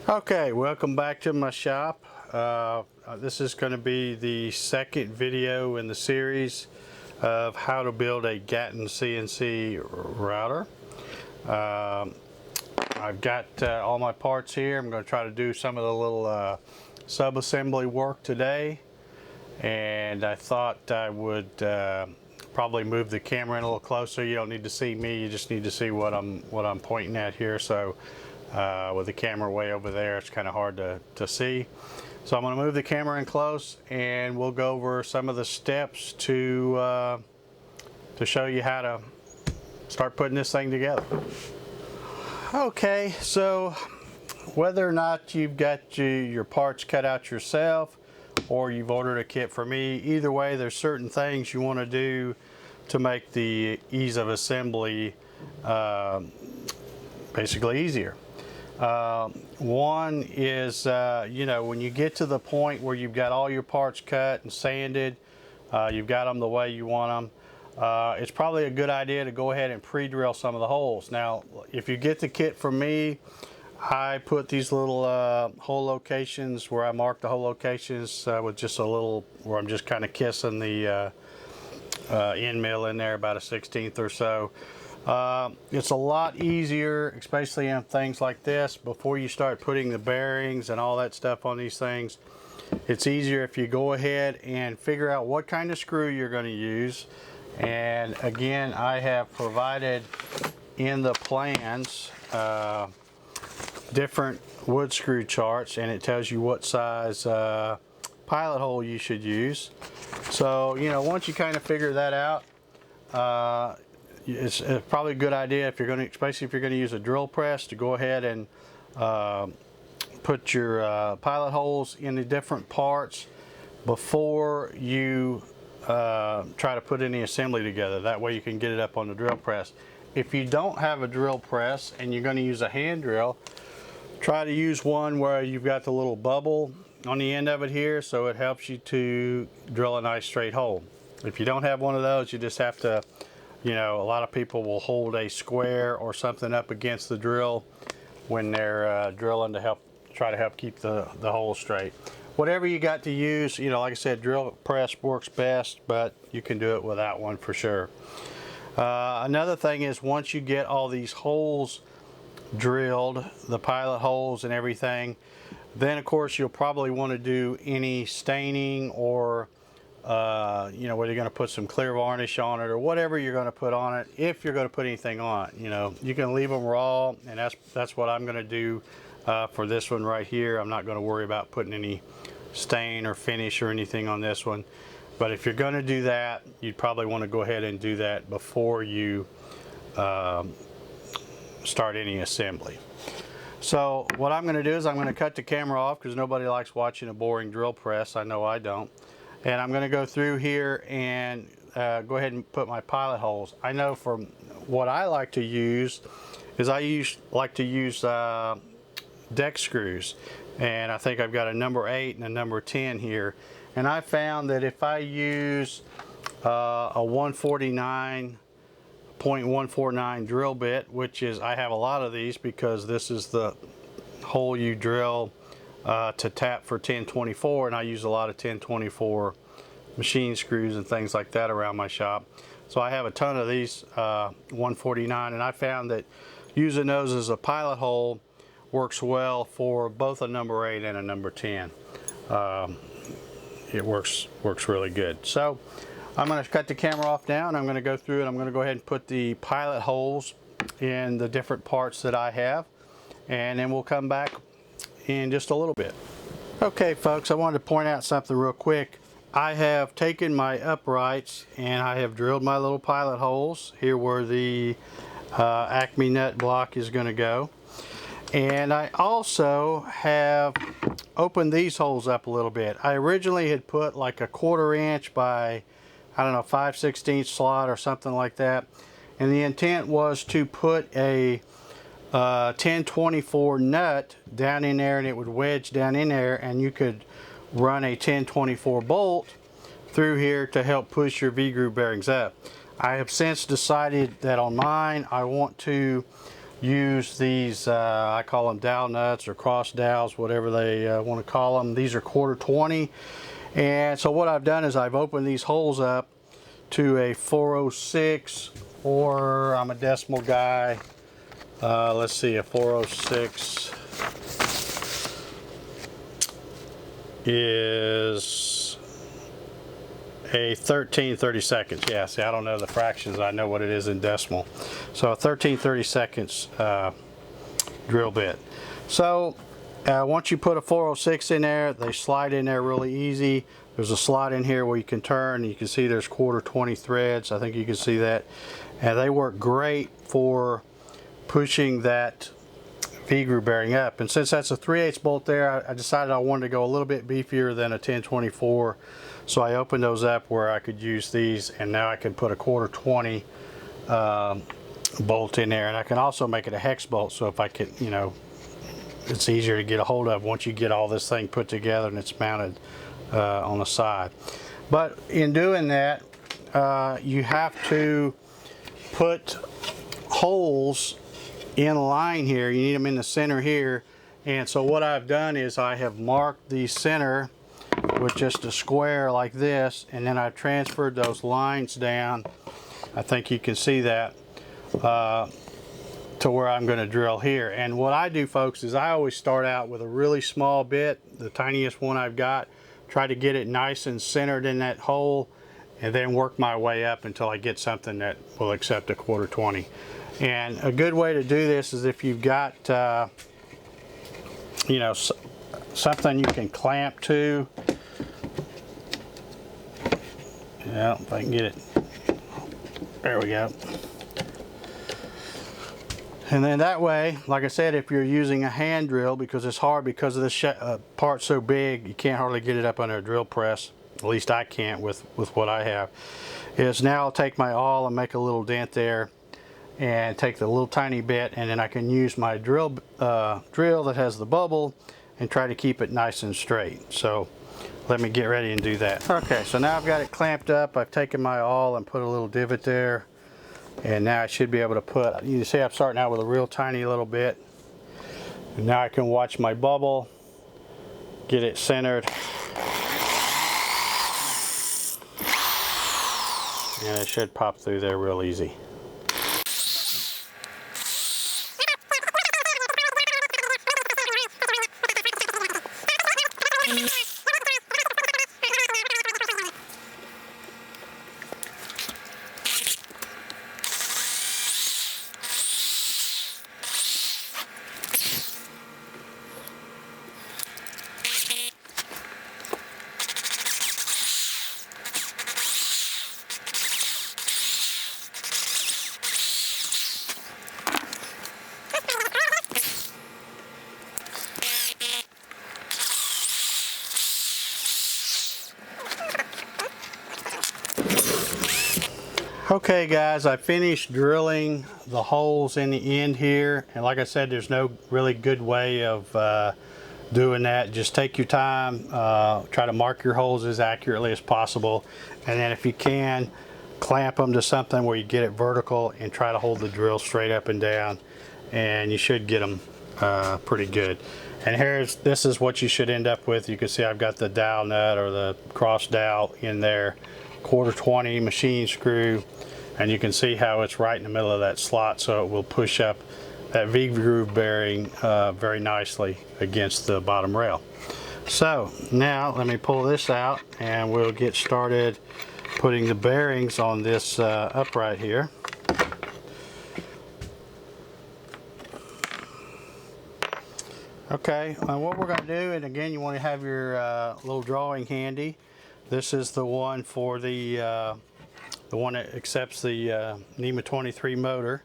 Okay, welcome back to my shop. This is going to be the second video in the series of how to build a Gatton CNC router. I've got all my parts here. I'm going to try to do some of the little sub-assembly work today, and I thought I would probably move the camera in a little closer. You don't need to see me, you just need to see what I'm pointing at here. So with the camera way over there, it's kind of hard to see. So I'm going to move the camera in close, and we'll go over some of the steps to show you how to start putting this thing together. Okay, so whether or not you've got your parts cut out yourself or you've ordered a kit from me, either way, there's certain things you want to do to make the ease of assembly basically easier. One is, when you get to the point where you've got all your parts cut and sanded, you've got them the way you want them, it's probably a good idea to go ahead and pre-drill some of the holes. Now, if you get the kit from me, I put these little hole locations where I mark the hole locations with just a little, where I'm just kind of kissing the end mill in there about a 1/16 or so. It's a lot easier, especially on things like this, before you start putting the bearings and all that stuff on these things. It's easier if you go ahead and figure out what kind of screw you're going to use. And again, I have provided in the plans different wood screw charts, and it tells you what size pilot hole you should use. So, once you kind of figure that out, it's probably a good idea, if you're going to, especially if you're going to use a drill press, to go ahead and put your pilot holes in the different parts before you try to put any assembly together. That way you can get it up on the drill press. If you don't have a drill press and you're going to use a hand drill, try to use one where you've got the little bubble on the end of it here, so it helps you to drill a nice straight hole. If you don't have one of those, you just have to, a lot of people will hold a square or something up against the drill when they're drilling to try to help keep the hole straight. Whatever you got to use, like I said, drill press works best, but you can do it without one for sure. Another thing is, once you get all these holes drilled, the pilot holes and everything, then of course you'll probably want to do any staining or whether you're going to put some clear varnish on it or whatever you're going to put on it. If you're going to put anything on it, you can leave them raw, and that's what I'm going to do for this one right here. I'm not going to worry about putting any stain or finish or anything on this one. But if you're going to do that, you'd probably want to go ahead and do that before you start any assembly. So what I'm going to do is I'm going to cut the camera off, because nobody likes watching a boring drill press. I know I don't. And I'm going to go through here and go ahead and put my pilot holes. I know from what I like to use is I like to use deck screws. And I think I've got a number 8 and a number 10 here. And I found that if I use a 149.149 drill bit, which is, I have a lot of these because this is the hole you drill to tap for 1024, and I use a lot of 1024 machine screws and things like that around my shop. So I have a ton of these 149, and I found that using those as a pilot hole works well for both a number 8 and a number 10. It works really good. So I'm going to cut the camera off now, and I'm going to go through and I'm going to go ahead and put the pilot holes in the different parts that I have, and then we'll come back in just a little bit. Okay folks, I wanted to point out something real quick. I have taken my uprights and I have drilled my little pilot holes here where the Acme nut block is going to go. And I also have opened these holes up a little bit. I originally had put like a 1/4 inch by, I don't know, 5/16 slot or something like that. And the intent was to put a 1024 nut down in there, and it would wedge down in there, and you could run a 1024 bolt through here to help push your V-groove bearings up. I have since decided that on mine I want to use these, I call them dowel nuts or cross dowels, whatever they want to call them. These are 1/4 20. And so what I've done is I've opened these holes up to a 406, or I'm a decimal guy. Let's see, a 406 is a 13/32. Yeah, see, I don't know the fractions. I know what it is in decimal. So a 13/32 drill bit. So once you put a 406 in there, they slide in there really easy. There's a slot in here where you can turn. You can see there's 1/4 20 threads. I think you can see that. And they work great for pushing that V-groove bearing up. And since that's a 3/8 bolt there, I decided I wanted to go a little bit beefier than a 1024. So I opened those up where I could use these, and now I can put a 1/4 20 bolt in there. And I can also make it a hex bolt, so if I could, you know, it's easier to get a hold of once you get all this thing put together and it's mounted on the side. But in doing that, you have to put holes in line here. You need them in the center here. And so what I've done is I have marked the center with just a square like this, and then I've transferred those lines down. I think you can see that to where I'm going to drill here. And what I do, folks, is I always start out with a really small bit, the tiniest one I've got, try to get it nice and centered in that hole, and then work my way up until I get something that will accept a 1/4 20. And a good way to do this is if you've got you know, something you can clamp to. Yeah, if I can get it. There we go. And then that way, like I said, if you're using a hand drill, because it's hard because of this part's so big, you can't hardly get it up under a drill press. At least I can't with what I have. Is now I'll take my awl and make a little dent there, and take the little tiny bit, and then I can use my drill that has the bubble and try to keep it nice and straight. So let me get ready and do that. Okay, so now I've got it clamped up. I've taken my awl and put a little divot there, and now I should be able to put, you can see I'm starting out with a real tiny little bit, and now I can watch my bubble, get it centered, and it should pop through there real easy. Okay guys, I finished drilling the holes in the end here, and like I said, there's no really good way of doing that. Just take your time, try to mark your holes as accurately as possible, and then if you can, clamp them to something where you get it vertical and try to hold the drill straight up and down, and you should get them pretty good. And this is what you should end up with. You can see I've got the dowel nut or the cross dowel in there, 1/4 20 machine screw, and you can see how it's right in the middle of that slot, so it will push up that V-groove bearing very nicely against the bottom rail. So now let me pull this out and we'll get started putting the bearings on this upright here. Okay, what we're going to do, and again you want to have your little drawing handy. This is the one for the one that accepts the NEMA 23 motor.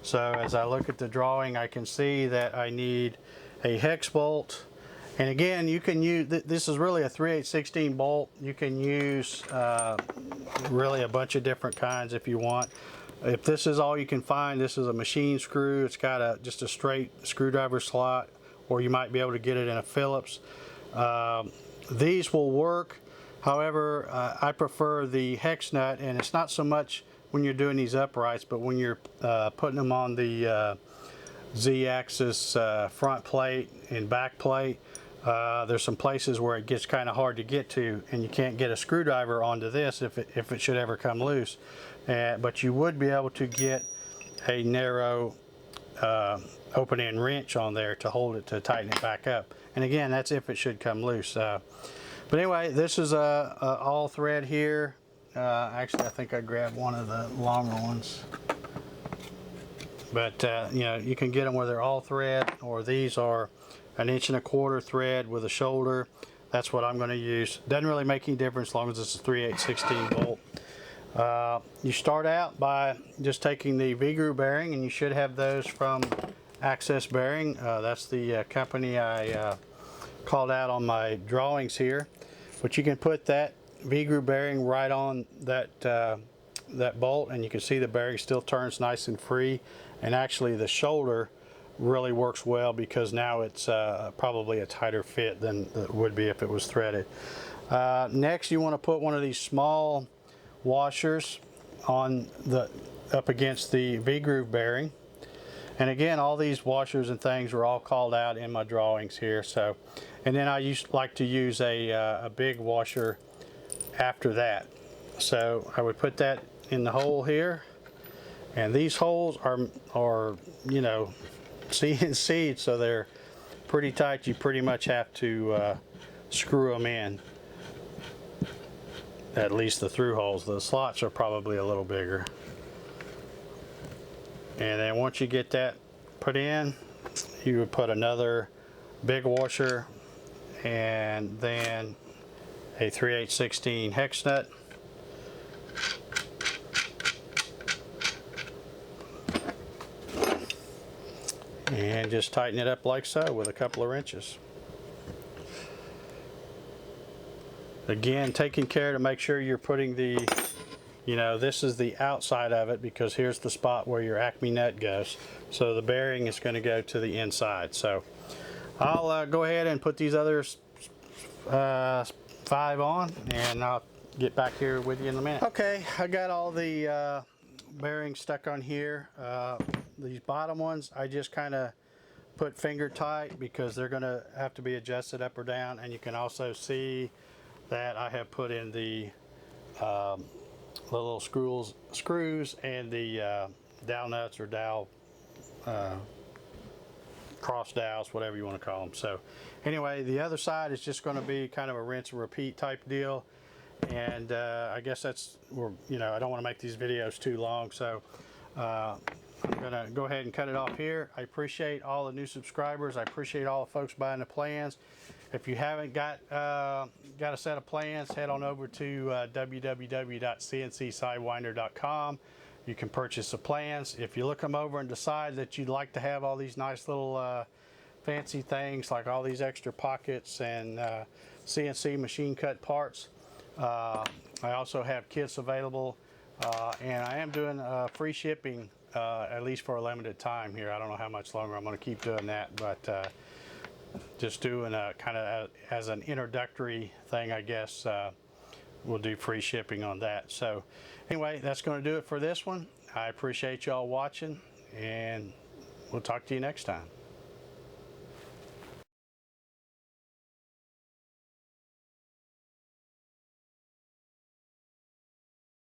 So as I look at the drawing, I can see that I need a hex bolt. And again, you can use, this is really a 3/8/16 bolt. You can use really a bunch of different kinds if you want. If this is all you can find, this is a machine screw. It's got just a straight screwdriver slot, or you might be able to get it in a Phillips. These will work. However, I prefer the hex nut, and it's not so much when you're doing these uprights, but when you're putting them on the Z-axis front plate and back plate. There's some places where it gets kind of hard to get to, and you can't get a screwdriver onto this if it should ever come loose. But you would be able to get a narrow open-end wrench on there to hold it, to tighten it back up. And again, that's if it should come loose. But anyway, this is a all thread here. Actually, I think I grabbed one of the longer ones. But you know, you can get them where they're all thread, or these are 1 1/4 inch thread with a shoulder. That's what I'm going to use. Doesn't really make any difference as long as it's a 3/8/16 bolt. You start out by just taking the V-groove bearing, and you should have those from Access Bearing. That's the company I called out on my drawings here. But you can put that V-groove bearing right on that that bolt, and you can see the bearing still turns nice and free. And actually the shoulder really works well because now it's probably a tighter fit than it would be if it was threaded. Next, you want to put one of these small washers on up against the V-groove bearing. And again, all these washers and things are all called out in my drawings here. So, and then I like to use a big washer after that. So I would put that in the hole here, and these holes are you know, CNC'd, so they're pretty tight. You pretty much have to screw them in. At least the through holes. The slots are probably a little bigger. And then once you get that put in, you would put another big washer and then a 3/8/16 hex nut. And just tighten it up like so with a couple of wrenches. Again, taking care to make sure you're putting the, you know, this is the outside of it, because here's the spot where your Acme nut goes. So the bearing is going to go to the inside. So I'll go ahead and put these other 5 on, and I'll get back here with you in a minute. Okay, I got all the bearings stuck on here. These bottom ones I just kind of put finger tight because they're going to have to be adjusted up or down. And you can also see that I have put in the little screws and the dowel nuts, or dowel cross dowels, whatever you want to call them. So anyway, the other side is just going to be kind of a rinse and repeat type deal. And I guess that's, you know, I don't want to make these videos too long, so I'm going to go ahead and cut it off here. I appreciate all the new subscribers. I appreciate all the folks buying the plans. If you haven't got a set of plans, head on over to www.cncsidewinder.com. You can purchase the plans. If you look them over and decide that you'd like to have all these nice little fancy things, like all these extra pockets and CNC machine cut parts, I also have kits available, and I am doing free shipping, at least for a limited time here. I don't know how much longer I'm going to keep doing that, but just doing kind of as an introductory thing, I guess. We'll do free shipping on that. So anyway, that's going to do it for this one. I appreciate y'all watching, and we'll talk to you next time.